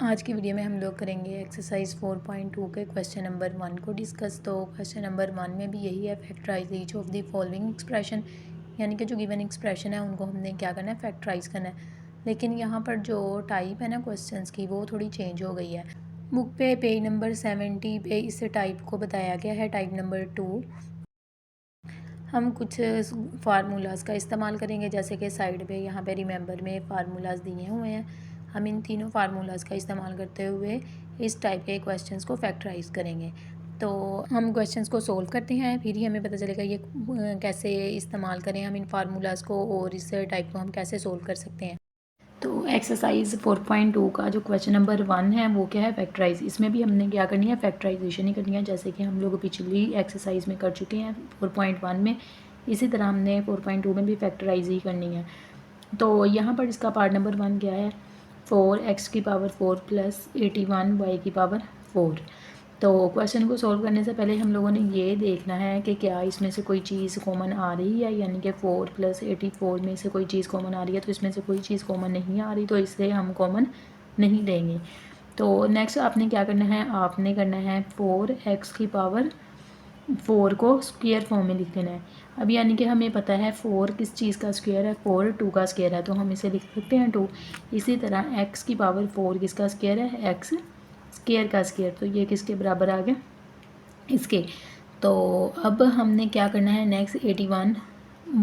आज की वीडियो में हम लोग करेंगे एक्सरसाइज 4.2 के क्वेश्चन नंबर 1 को डिस्कस। तो क्वेश्चन नंबर 1 में भी यही है, factorise each of the following expression, यानी कि जो गिवन एक्सप्रेशन है उनको हमने क्या करना है, फैक्टराइज करना है। लेकिन यहाँ पर जो टाइप है ना क्वेश्चंस की, वो थोड़ी चेंज हो गई है। बुक पे पेज नंबर 70 पे इस टाइप को बताया गया है, टाइप नंबर 2। हम कुछ फार्मूलाज़ का इस्तेमाल करेंगे, जैसे कि साइड पे यहाँ पे रिमेंबर में फार्मूलाज़ दिए हुए हैं। हम इन तीनों फार्मूलाज़ का इस्तेमाल करते हुए इस टाइप के क्वेश्चंस को फैक्टराइज करेंगे। तो हम क्वेश्चंस को सोल्व करते हैं, फिर ही हमें पता चलेगा ये कैसे इस्तेमाल करें हम इन फार्मूलाज़ को, और इस टाइप को हम कैसे सोल्व कर सकते हैं। तो एक्सरसाइज 4.2 का जो क्वेश्चन नंबर 1 है वो क्या है, फैक्टराइज। इसमें भी हमने क्या करनी है, फैक्टराइजेशन ही करनी है, जैसे कि हम लोग पिछली एक्सरसाइज में कर चुके हैं 4.1 में। इसी तरह हमने 4.2 में भी फैक्टराइज ही करनी है। तो यहाँ पर इसका पार्ट नंबर 1 क्या है, 4x की पावर 4 प्लस 81 y की पावर 4। तो क्वेश्चन को सॉल्व करने से पहले हम लोगों ने ये देखना है कि क्या इसमें से कोई चीज़ कॉमन आ रही है, यानी कि 4 प्लस 84 में से कोई चीज़ कॉमन आ रही है। तो इसमें से कोई चीज़ कॉमन नहीं आ रही, तो इससे हम कॉमन नहीं लेंगे। तो नेक्स्ट आपने क्या करना है, आपने करना है 4x की पावर 4 को स्क्वायर फॉर्म में लिख लेना है। अब यानी कि हमें पता है 4 किस चीज़ का स्क्वायर है, 4 2 का स्क्वायर है, तो हम इसे लिख सकते हैं 2। इसी तरह x की पावर 4 किसका स्क्वायर है, x स्क्वायर का स्क्वायर, तो ये किसके बराबर आ गया, इसके। तो अब हमने क्या करना है, नेक्स्ट 81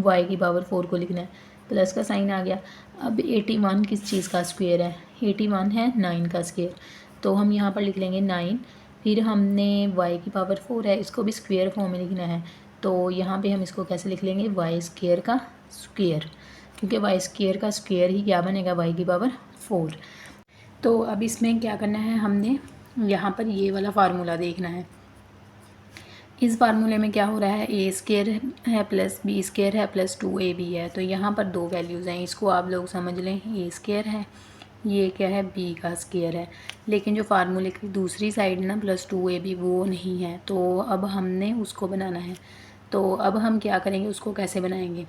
y की पावर 4 को लिखना है, प्लस का साइन आ गया। अब 81 किस चीज़ का स्क्वायर है, 81 है 9 का स्क्वायर, तो हम यहाँ पर लिख लेंगे 9। फिर हमने y की पावर 4 है, इसको भी स्क्वायर फॉर्म में लिखना है, तो यहाँ पे हम इसको कैसे लिख लेंगे, y स्क्वायर का स्क्वायर, क्योंकि y स्क्वायर का स्क्वायर ही क्या बनेगा, y की पावर 4। तो अब इसमें क्या करना है, हमने यहाँ पर ये वाला फार्मूला देखना है। इस फार्मूले में क्या हो रहा है, ए स्क्वायर है प्लस बी स्क्वायर है प्लस 2ab है। तो यहाँ पर दो वैल्यूज़ हैं, इसको आप लोग समझ लें, ए स्क्वायर है, ये क्या है, बी का स्क्वायर है। लेकिन जो फार्मूले की दूसरी साइड ना प्लस 2ab वो नहीं है, तो अब हमने उसको बनाना है। तो अब हम क्या करेंगे, उसको कैसे बनाएंगे,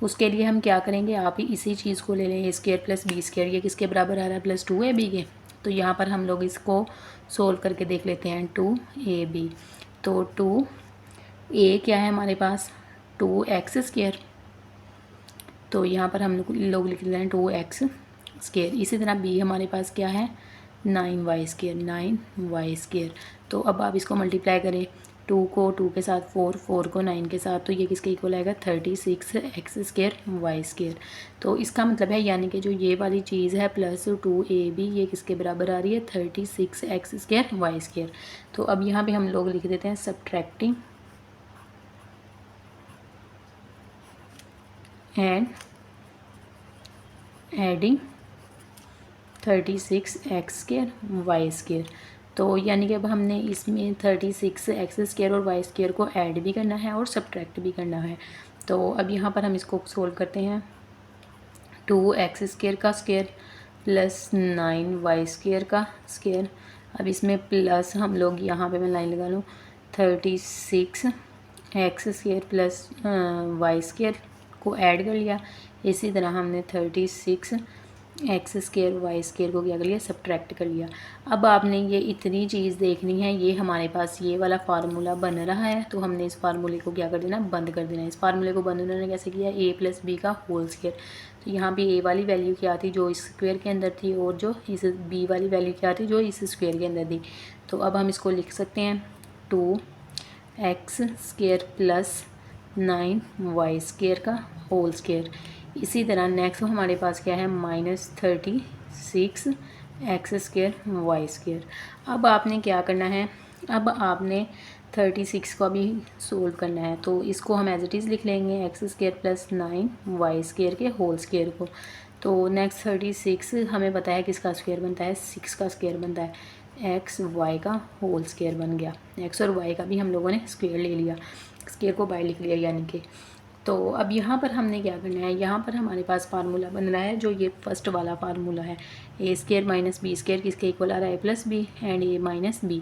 उसके लिए हम क्या करेंगे, आप ही इसी चीज़ को ले लें, ए स्क्वायर प्लस बी स्क्वायर, ये किसके बराबर आ रहा है, प्लस 2ab के। तो यहाँ पर हम लोग इसको सोल्व करके देख लेते हैं, 2ab। तो 2a क्या है हमारे पास, 2x स्क्वायर, तो यहाँ पर हम लोग लिख लेते हैं 2x स्क्वायर। इसी तरह b हमारे पास क्या है, 9y स्क्वायर, 9y स्क्वायर। तो अब आप इसको मल्टीप्लाई करें, 2 को 2 के साथ 4, 4 को 9 के साथ, तो ये किसके इक्वल आएगा, 36x स्क्वायर y स्क्वायर। तो इसका मतलब है, यानी कि जो ये वाली चीज़ है प्लस 2ab, ये किसके बराबर आ रही है, 36x स्क्वायर y स्क्वायर। तो अब यहाँ पे हम लोग लिख देते हैं subtracting and adding 36x square y square. तो यानी कि अब हमने इसमें 36x स्क्वायर और वाई स्क्वायर को ऐड भी करना है और सब्ट्रैक्ट भी करना है। तो अब यहाँ पर हम इसको सोल्व करते हैं, 2x स्क्वायर का स्क्वायर प्लस 9y स्क्वायर का स्क्वायर। अब इसमें प्लस हम लोग यहाँ पे मैं लाइन लगा लूँ, 36x square plus y square को ऐड कर लिया। इसी तरह हमने 36x स्क्वायर वाई स्क्वायर को क्या कर लिया, सब्ट्रैक्ट कर लिया। अब आपने ये इतनी चीज़ देखनी है, ये हमारे पास ये वाला फार्मूला बन रहा है, तो हमने इस फार्मूले को क्या कर देना, बंद कर देना है। इस फार्मूले को बंद उन्होंने कैसे किया, a प्लस बी का होल स्क्वायर। तो यहाँ पे a वाली वैल्यू क्या थी, जो इस स्क्वायर के अंदर थी, और जो इस b वाली वैल्यू क्या थी, जो इस स्क्वायर के अंदर थी। तो अब हम इसको लिख सकते हैं, 2x square plus 9y square का होल स्क्वायर। इसी तरह नेक्स्ट हमारे पास क्या है, -36x स्क्वायर वाई स्क्वायर। अब आपने क्या करना है, अब आपने 36 को भी सोल्व करना है, तो इसको हम एज इट इज़ लिख लेंगे, x square plus 9y square के होल स्क्वायर को। तो नेक्स्ट 36 हमें पता है किसका स्क्वायर बनता है, 6 का स्क्वायर बनता है, x y का होल स्क्वायर बन गया। x और y का भी हम लोगों ने स्क्वायर ले लिया, स्क्वायर को बाय लिख लिया यानी कि। तो अब यहाँ पर हमने क्या करना है, यहाँ पर हमारे पास फार्मूला बन रहा है, जो ये फर्स्ट वाला फार्मूला है, a square minus b square किसके इक्वल आ रहा है, a plus b and a minus b.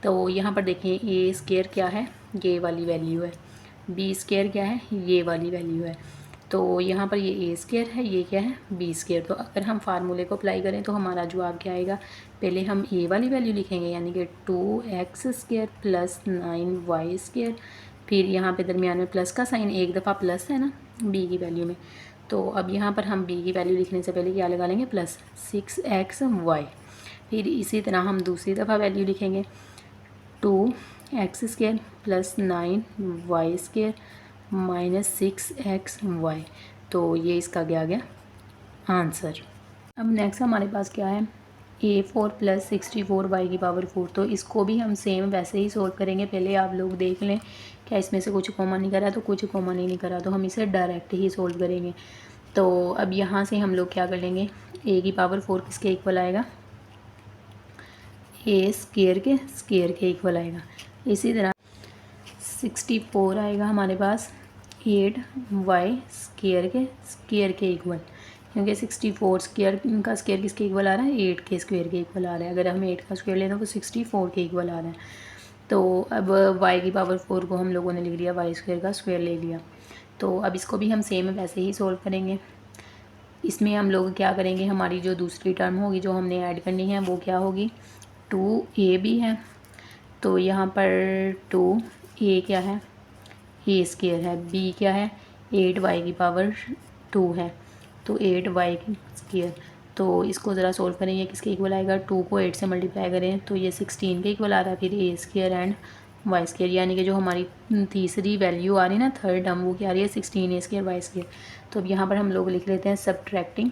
तो यहाँ पर देखें, a स्क्वायर क्या है, ये वाली वैल्यू है, b स्क्वायर क्या है, ये वाली वैल्यू है। तो यहाँ पर ये ए स्क्वायर है, ये क्या है बी स्क्वायर। तो अगर हम फार्मूले को अप्लाई करें तो हमारा जवाब क्या आएगा, पहले हम ए वाली वैल्यू लिखेंगे यानी कि 2x² प्लस 9y स्क्वायर, फिर यहाँ पे दरमियान में प्लस का साइन, एक दफ़ा प्लस है ना बी की वैल्यू में। तो अब यहाँ पर हम बी की वैल्यू लिखने से पहले क्या लगा लेंगे, प्लस 6xy। फिर इसी तरह हम दूसरी दफ़ा वैल्यू लिखेंगे 2x² plus 9y square minus 6xy। तो ये इसका क्या गया आंसर। अब नेक्स्ट हमारे पास क्या है, A4 प्लस 64y की पावर 4। तो इसको भी हम सेम वैसे ही सोल्व करेंगे। पहले आप लोग देख लें क्या इसमें से कुछ कॉमन नहीं करा, तो कुछ कॉमन ही नहीं करा तो हम इसे डायरेक्ट ही सोल्व करेंगे। तो अब यहाँ से हम लोग क्या कर लेंगे, a की पावर 4 किसके इक्वल आएगा, a स्क्वायर के इक्वल आएगा। इसी तरह 64 आएगा हमारे पास 8y स्क्वायर के इक्वल, क्योंकि 64 स्क्वायर का स्क्वायर किसके इक्वल आ रहा है, 8 के स्क्वायर के इक्वल आ रहा है। अगर हम 8 का स्क्वायर लें तो 64 के इक्वल आ रहा है। तो अब y की पावर 4 को हम लोगों ने लिख लिया, y स्क्वायर का स्क्वायर ले लिया। तो अब इसको भी हम सेम वैसे ही सोल्व करेंगे। इसमें हम लोग क्या करेंगे, हमारी जो दूसरी टर्म होगी जो हमने ऐड करनी है वो क्या होगी, 2ab है। तो यहाँ पर 2a क्या है, a स्क्वायर है, b क्या है 8y की पावर 2 है, तो 8y स्क्वायर। तो इसको ज़रा सोल्व करेंगे, किसके इक्वल आएगा, 2 को 8 से मल्टीप्लाई करें तो ये 16 के इक्वल आ रहा है। फिर a square and y square, यानी कि जो हमारी तीसरी वैल्यू आ रही है ना, थर्ड टर्म, वो क्या आ रही है 16 a स्क्वायर y स्क्वायर। तो अब यहाँ पर हम लोग लिख लेते हैं subtracting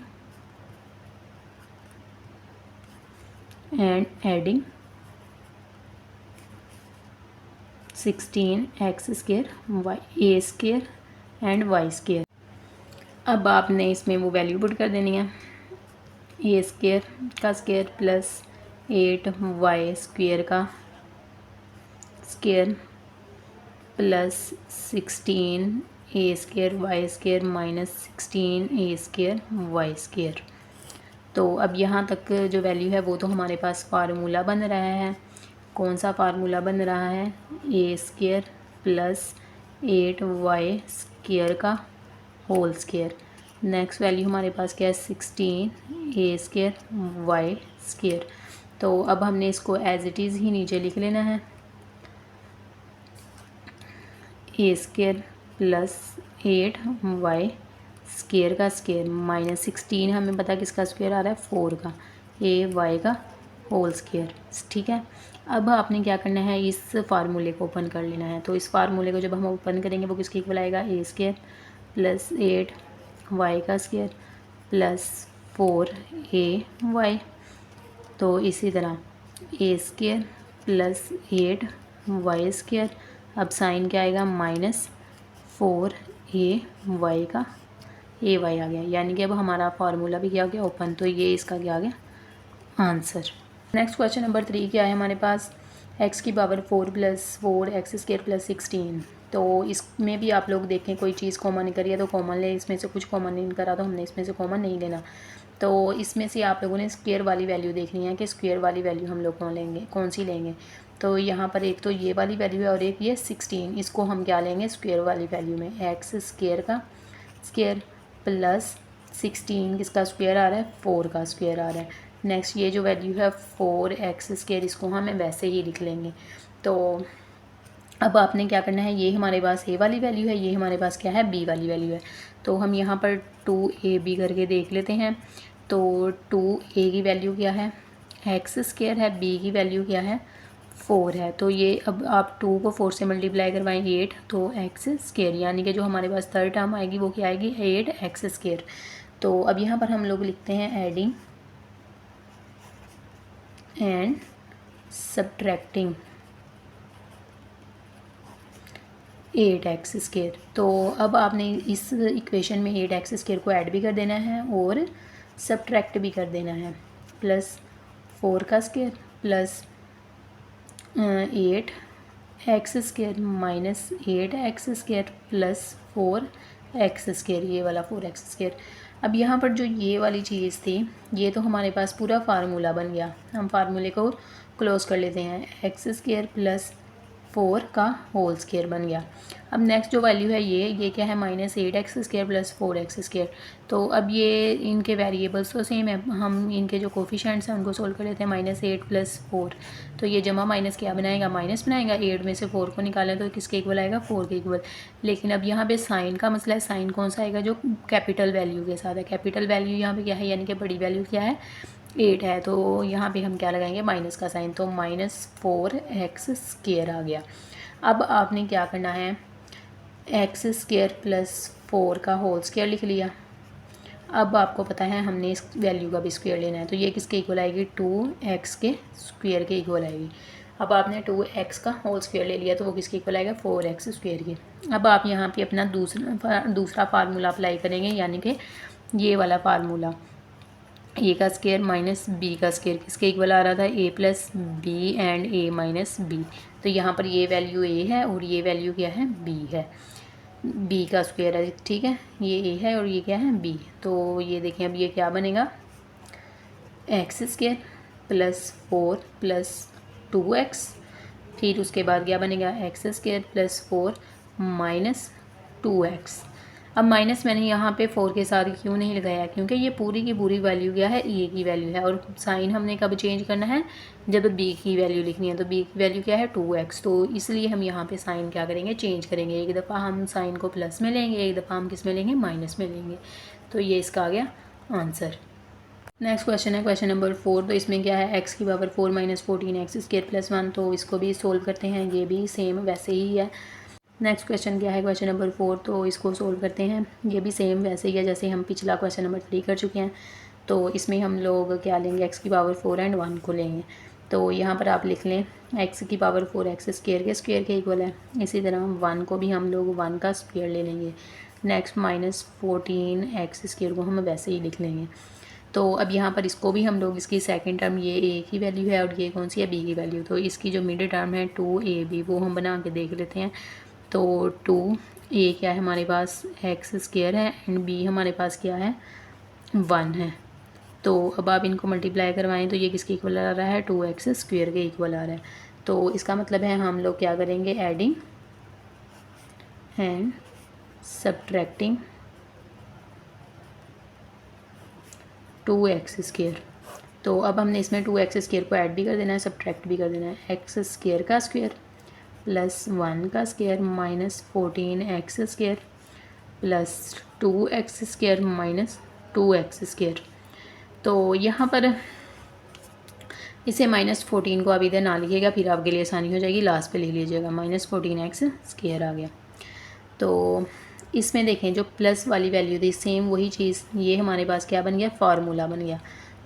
and adding 16x square y a square and y square. अब आपने इसमें वो वैल्यू पुट कर देनी है, a स्क्वायर का स्क्वायर प्लस 8y स्क्वायर का square plus 16 a square y square minus 16 a square y square. तो अब यहाँ तक जो वैल्यू है वो तो हमारे पास फार्मूला बन रहा है। कौन सा फार्मूला बन रहा है, a square plus 8y square का होल स्क्वायर। नेक्स्ट वैल्यू हमारे पास क्या है, 16 a स्क्वायर y स्क्वायर। तो अब हमने इसको एज इट इज़ ही नीचे लिख लेना है, a square plus 8y square का स्क्वायर माइनस 16, हमें पता किसका स्क्वायर आ रहा है 4 का, ay का होल स्क्वायर। ठीक है, अब आपने क्या करना है, इस फार्मूले को ओपन कर लेना है। तो इस फार्मूले को जब हम ओपन करेंगे वो किसके इक्वल आएगा, a स्क्वायर प्लस 8y का स्क्वायर प्लस 4ay। तो इसी तरह a square plus 8y square, अब साइन क्या आएगा माइनस 4ay का ay आ गया, यानी कि अब हमारा फार्मूला भी क्या हो गया ओपन। तो ये इसका क्या आ गया आंसर। नेक्स्ट क्वेश्चन नंबर 3 क्या है हमारे पास, x की power 4 plus 4x square plus 16। तो इसमें भी आप लोग देखें कोई चीज़ कॉमन करिए तो कॉमन ले, इसमें से कुछ कॉमन नहीं करा तो हमने इसमें से कॉमन नहीं लेना। तो इसमें से आप लोगों ने स्क्वायर वाली वैल्यू देखनी है कि स्क्वायर वाली वैल्यू हम लोग कौन सी लेंगे। तो यहाँ पर एक तो ये वाली वैल्यू है और एक ये 16, इसको हम क्या लेंगे स्क्वायर वाली वैल्यू में, x स्क्वायर का स्क्वायर प्लस 16 किसका स्क्वायर आ रहा है 4 का स्क्वायर आ रहा है। नेक्स्ट ये जो वैल्यू है 4x स्क्वायर, इसको हमें वैसे ही लिख लेंगे। तो अब आपने क्या करना है, ये हमारे पास a वाली वैल्यू है, ये हमारे पास क्या है b वाली वैल्यू है। तो हम यहाँ पर 2ab करके देख लेते हैं। तो 2a की वैल्यू क्या है x स्क्वायर है, b की वैल्यू क्या है 4 है। तो ये अब आप 2 को 4 से मल्टीप्लाई करवाएंगे 8, तो x स्क्वायर, यानी कि जो हमारे पास थर्ड टर्म आएगी वो क्या आएगी 8x स्क्वायर। तो अब यहाँ पर हम लोग लिखते हैं adding and subtracting 8x square. तो अब आपने इस इक्वेशन में 8x स्क्वायर को ऐड भी कर देना है और सब्ट्रैक्ट भी कर देना है, प्लस 4 का square plus 8x square minus 8x square plus 4x square, ये वाला 4x स्क्वायर। अब यहाँ पर जो ये वाली चीज़ थी ये तो हमारे पास पूरा फार्मूला बन गया। हम फार्मूले को क्लोज कर लेते हैं, x स्क्वायर प्लस 4 का होल स्क्वायर बन गया। अब नेक्स्ट जो वैल्यू है ये क्या है -8x² + 4x²। तो अब ये इनके वेरिएबल्स तो सेम है, हम इनके जो कोफिशेंट्स हैं उनको सोल्व कर लेते हैं। -8 + 4, तो ये जमा माइनस क्या बनाएगा, माइनस बनाएगा। 8 में से 4 को निकालें तो किसके इक्वल आएगा, 4 के इक्वल। लेकिन अब यहाँ पे साइन का मसला है, साइन कौन सा आएगा, जो कैपिटल वैल्यू के साथ है। कैपिटल वैल्यू यहाँ पे क्या है, यानी कि बड़ी वैल्यू क्या है, 8 है। तो यहाँ पे हम क्या लगाएंगे, माइनस का साइन, तो -4x² आ गया। अब आपने क्या करना है, x² + 4 का होल स्क्वायर लिख लिया। अब आपको पता है हमने इस वैल्यू का भी स्क्वायर लेना है, तो ये किसके इक्वल आएगी, 2x² के इक्वल आएगी। अब आपने 2x का होल स्क्वायर ले लिया, तो वो किसके इक्वल आएगा, 4x² के। अब आप यहाँ पे अपना दूसरा फार्मूला अप्लाई करेंगे, यानी कि ये वाला फार्मूला, a का स्क्वायर -b का स्क्वायर किसके इक्वल आ रहा था, a + b and a - b। तो यहाँ पर ये वैल्यू a है और ये वैल्यू क्या है, b है, b का स्क्वायर है, ठीक है। ये a है और ये क्या है, b। तो ये देखें अब ये क्या बनेगा, x² + 4 + 2x, फिर उसके बाद क्या बनेगा, x² + 4 - 2x। अब माइनस मैंने यहाँ पे 4 के साथ क्यों नहीं लगाया, क्योंकि ये पूरी की पूरी वैल्यू क्या है, ए की वैल्यू है। और साइन हमने कब चेंज करना है, जब बी की वैल्यू लिखनी है। तो बी की वैल्यू क्या है, 2x। तो इसलिए हम यहाँ पे साइन क्या करेंगे, चेंज करेंगे। एक दफ़ा हम साइन को प्लस में लेंगे, एक दफ़ा हम किस में लेंगे, माइनस में लेंगे। तो ये इसका आ गया आंसर। नेक्स्ट क्वेश्चन है क्वेश्चन नंबर 4। तो इसमें क्या है, x की पावर 4 - 14x² + 1। तो इसको भी सोल्व करते हैं, ये भी सेम वैसे ही है। नेक्स्ट क्वेश्चन क्या है, क्वेश्चन नंबर 4। तो इसको सोल्व करते हैं, ये भी सेम वैसे ही है जैसे हम पिछला क्वेश्चन नंबर 3 कर चुके हैं। तो इसमें हम लोग क्या लेंगे, x की पावर 4 एंड 1 को लेंगे। तो यहाँ पर आप लिख लें x की पावर 4x² के स्क्वायर के इक्वल है। इसी तरह 1 को भी हम लोग 1 का स्क्वायर ले लेंगे। नेक्स्ट -14x² को हम वैसे ही लिख लेंगे। तो अब यहाँ पर इसको भी हम लोग, इसकी सेकंड टर्म ये a की वैल्यू है और ये कौन सी है, b की वैल्यू। तो इसकी जो मिड टर्म है 2ab, वो हम बना के देख लेते हैं। तो 2a क्या है हमारे पास, x² है एंड b हमारे पास क्या है, 1 है। तो अब आप इनको मल्टीप्लाई करवाएं तो ये किसके इक्वल आ रहा है, 2x² के इक्वल आ रहा है। तो इसका मतलब है हम लोग क्या करेंगे, एडिंग एंड सब्ट्रैक्टिंग 2x²। तो अब हमने इसमें 2x² को ऐड भी कर देना है, सब्ट्रैक्ट भी कर देना है। x² का स्क्वायर + 1 का स्क्वायर -14x² + 2x² - 2x²। तो यहाँ पर इसे -14 को आप इधर ना लिखिएगा, फिर आपके लिए आसानी हो जाएगी, लास्ट पे ले लीजिएगा। -14x² आ गया। तो इसमें देखें जो प्लस वाली वैल्यू थी, सेम वही चीज़, ये हमारे पास क्या बन गया, फार्मूला बन गया।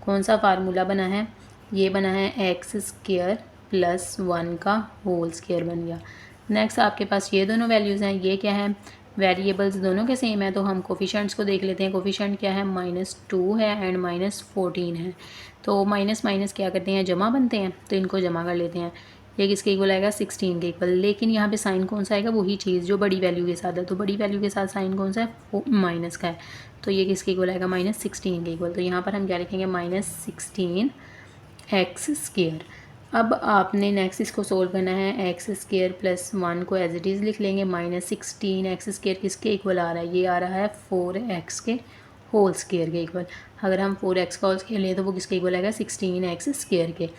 कौन सा फार्मूला बना है, ये बना है x² + 1 का होल स्क्वायर बन गया। नेक्स्ट आपके पास ये दोनों वैल्यूज़ हैं, ये क्या है, वेरिएबल्स दोनों के सेम है। तो हम कोफिशेंट्स को देख लेते हैं। कोफिशेंट क्या है, -2 है एंड -14 है। तो माइनस माइनस क्या करते हैं, जमा बनते हैं, तो इनको जमा कर लेते हैं। ये किसके इक्वल आएगा, 16 के इक्वल। लेकिन यहाँ पे साइन कौन सा आएगा, वही चीज़ जो बड़ी वैल्यू के साथ है। तो बड़ी वैल्यू के साथ साइन कौन सा है, वो माइनस का है। तो ये किसके इक्वल आएगा, -16 के इक्वल। तो यहाँ पर हम क्या लिखेंगे, -16x²। अब आपने नेक्स्ट इसको सोल्व करना है, x² + 1 को एज इट इज़ लिख लेंगे। -16x² किसके इक्वल आ रहा है, ये आ रहा है 4x के होल स्क्वायर के इक्वल। अगर हम 4x का होल स्क्वायर लें तो वो किसके इक्वल आएगा, 16x² के।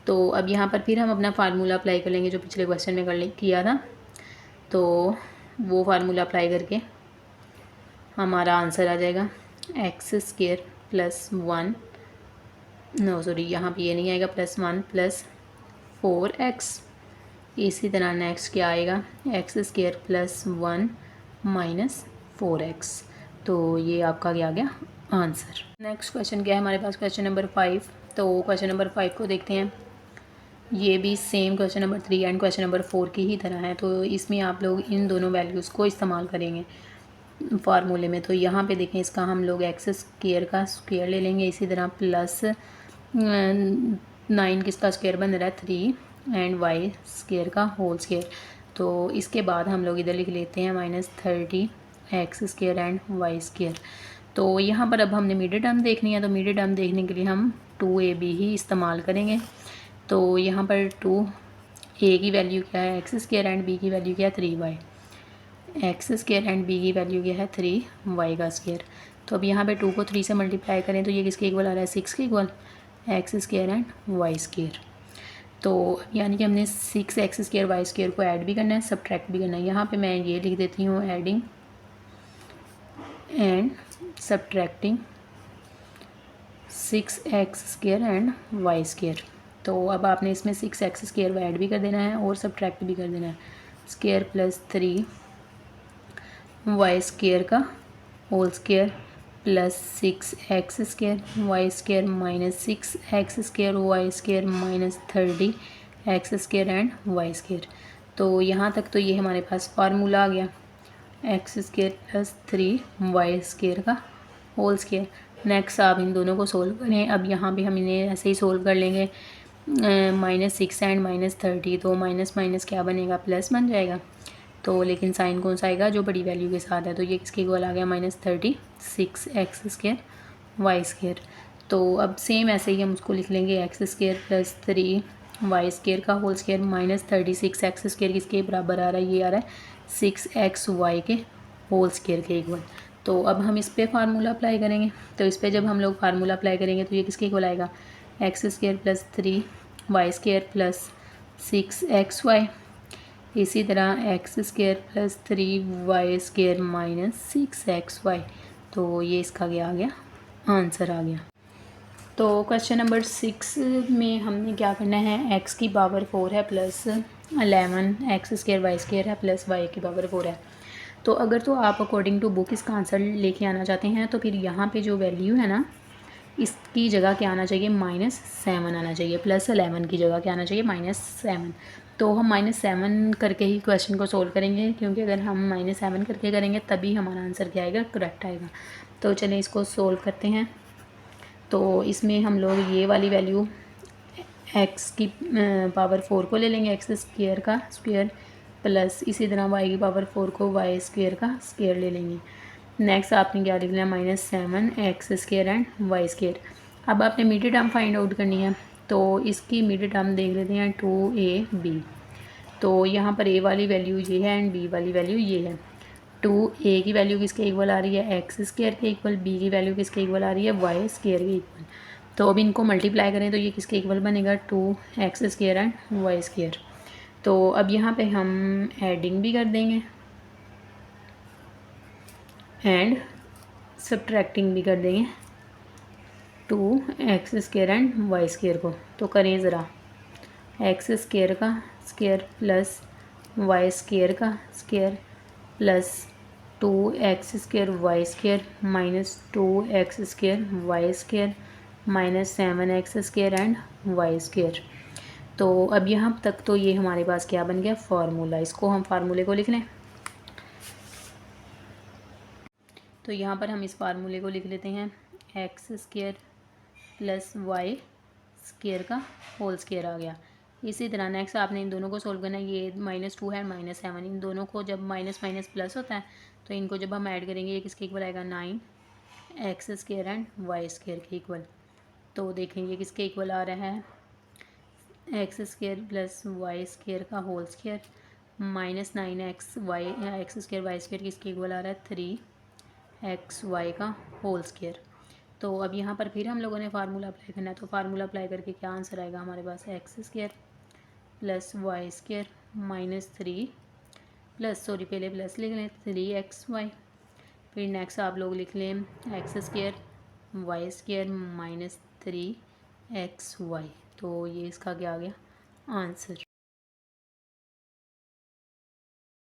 तो अब यहाँ पर फिर हम अपना फार्मूला अप्लाई कर लेंगे जो पिछले क्वेश्चन में किया था। तो वो फार्मूला अप्लाई करके हमारा आंसर आ जाएगा x² + 1, नो सॉरी यहाँ पे ये नहीं आएगा, +1 + 4x। इसी तरह नेक्स्ट क्या आएगा, x² + 1 - 4x। तो ये आपका क्या आ गया आंसर। नेक्स्ट क्वेश्चन क्या है हमारे पास, क्वेश्चन नंबर 5। तो क्वेश्चन नंबर 5 को देखते हैं। ये भी same question number 3 and question number 4 की ही तरह है। तो इसमें आप लोग इन दोनों वैल्यूज़ को इस्तेमाल करेंगे फार्मूले में। तो यहाँ पे देखें, इसका हम लोग x² का स्क्वायर ले लेंगे। इसी तरह +9 किसका स्क्वायर बन रहा है, 3 एंड y² का होल स्क्वायर। तो इसके बाद हम लोग इधर लिख लेते हैं -30x² एंड y²। तो यहाँ पर अब हमने मिड टर्म देखनी है। तो मिड टर्म देखने के लिए हम 2ab ही इस्तेमाल करेंगे। तो यहाँ पर 2 ए की वैल्यू क्या है एक्स स्क्वायर एंड बी की वैल्यू क्या है 3y। X square and b की वैल्यू क्या है 3y का स्क्वायर। तो अब यहाँ पे 2 को 3 से मल्टीप्लाई करें तो ये किसके इक्वल आ रहा है 6 के equal x square and y square. तो यानी कि हमने 6 एक्स स्क्वायर वाई स्क्वायर को ऐड भी करना है सब्ट्रैक्ट भी करना है। यहाँ पे मैं ये लिख देती हूँ adding and subtracting 6 x square and y square. तो अब आपने इसमें 6 एक्स स्क्वायर ऐड भी कर देना है और सब्ट्रैक्ट भी कर देना है। स्क्वायर प्लस 3 वाई स्क्वायर का whole square plus 6 x square y square minus 6 x square y square minus 30 x square and y square. तो यहाँ तक तो ये हमारे पास फार्मूला आ गया x square plus 3 y square का होल स्क्वायर। नेक्स्ट आप इन दोनों को सोल्व करें। अब यहाँ पे हम इन्हें ऐसे ही सोल्व कर लेंगे -6 एंड -30 तो माइनस माइनस क्या बनेगा प्लस बन जाएगा। तो लेकिन साइन कौन सा आएगा जो बड़ी वैल्यू के साथ है। तो ये किसके इक्वल आ गया -36 एक्स स्क्वायर वाई स्क्वायर। तो अब सेम ऐसे ही हम उसको लिख लेंगे x square plus 3 y square का whole square minus 36 x square किसके बराबर आ रहा है ये आ रहा है 6 XY के होल स्क्वायर के इक्वल। तो अब हम इस पर फार्मूला अप्लाई करेंगे। तो इस पर जब हम लोग फार्मूला अप्लाई करेंगे तो ये किसके इक्वल आएगा x square plus 3 y square plus 6 XY। इसी तरह x square plus 3 y square minus 6 XY। तो ये इसका क्या आ गया आंसर आ गया। तो क्वेश्चन नंबर 6 में हमने क्या करना है एक्स की पावर 4 है plus 11 x square y square है प्लस वाई की पावर 4 है। तो अगर तो आप अकॉर्डिंग टू बुक इसका आंसर लेके आना चाहते हैं तो फिर यहाँ पे जो वैल्यू है ना इसकी जगह क्या आना चाहिए -7 आना चाहिए। प्लस 11 की जगह क्या आना चाहिए -7। तो हम -7 करके ही क्वेश्चन को सोल्व करेंगे क्योंकि अगर हम -7 करके करेंगे तभी हमारा आंसर क्या आएगा करेक्ट आएगा। तो चलिए इसको सोल्व करते हैं। तो इसमें हम लोग ये वाली वैल्यू एक्स की पावर 4 को ले लेंगे एक्स स्क्वायर का स्क्वायर प्लस इसी तरह वाई की पावर 4 को वाई स्क्वायर का स्क्वायर ले लेंगे। नेक्स्ट आपने क्या लिख लिया -7 x square and y square. अब आपने मीडिय टर्म फाइंड आउट करनी है तो इसकी मीडिय टर्म देख लेते हैं 2AB। तो यहाँ पर ए वाली वैल्यू ये है एंड बी वाली वैल्यू ये है। 2A की वैल्यू किसके इक्वल आ रही है एक्स स्क्वायर के इक्वल, बी की वैल्यू किसके इक्वल आ रही है वाई स्क्वायर के इक्वल। तो अब इनको मल्टीप्लाई करें तो ये किसके इक्वल बनेगा 2x square and y square. तो अब यहाँ पे हम एडिंग भी कर देंगे एंड सब्ट्रैक्टिंग भी कर देंगे 2x square and y square को। तो करें ज़रा एक्स स्क्वायर का स्क्वायर प्लस वाई स्क्वायर का square plus 2x square y square minus 2x square y square minus 7x square and y square. तो अब यहाँ तक तो ये हमारे पास क्या बन गया फार्मूला। इसको हम फार्मूले को लिख लें। तो यहाँ पर हम इस फार्मूले को लिख लेते हैं x square plus y square का होल स्क्वायर आ गया। इसी तरह नेक्स्ट आपने इन दोनों को सोल्व करना है। ये -2 है -7 इन दोनों को जब माइनस माइनस प्लस होता है तो इनको जब हम ऐड करेंगे ये किसके इक्वल आएगा 9x square and y square के इक्वल। तो देखेंगे किसके इक्वल आ रहा है x square plus y square का whole square minus 9x x square y square किसके इक्वल आ रहा है 3xy का होल स्क्वायर। तो अब यहाँ पर फिर हम लोगों ने फार्मूला अप्लाई करना है। तो फार्मूला अप्लाई करके क्या आंसर आएगा हमारे पास x square plus y square minus 3 plus पहले प्लस लिख लें 3xy। फिर नेक्स्ट आप लोग लिख लें x square y square minus 3xy। तो ये इसका क्या आ गया आंसर।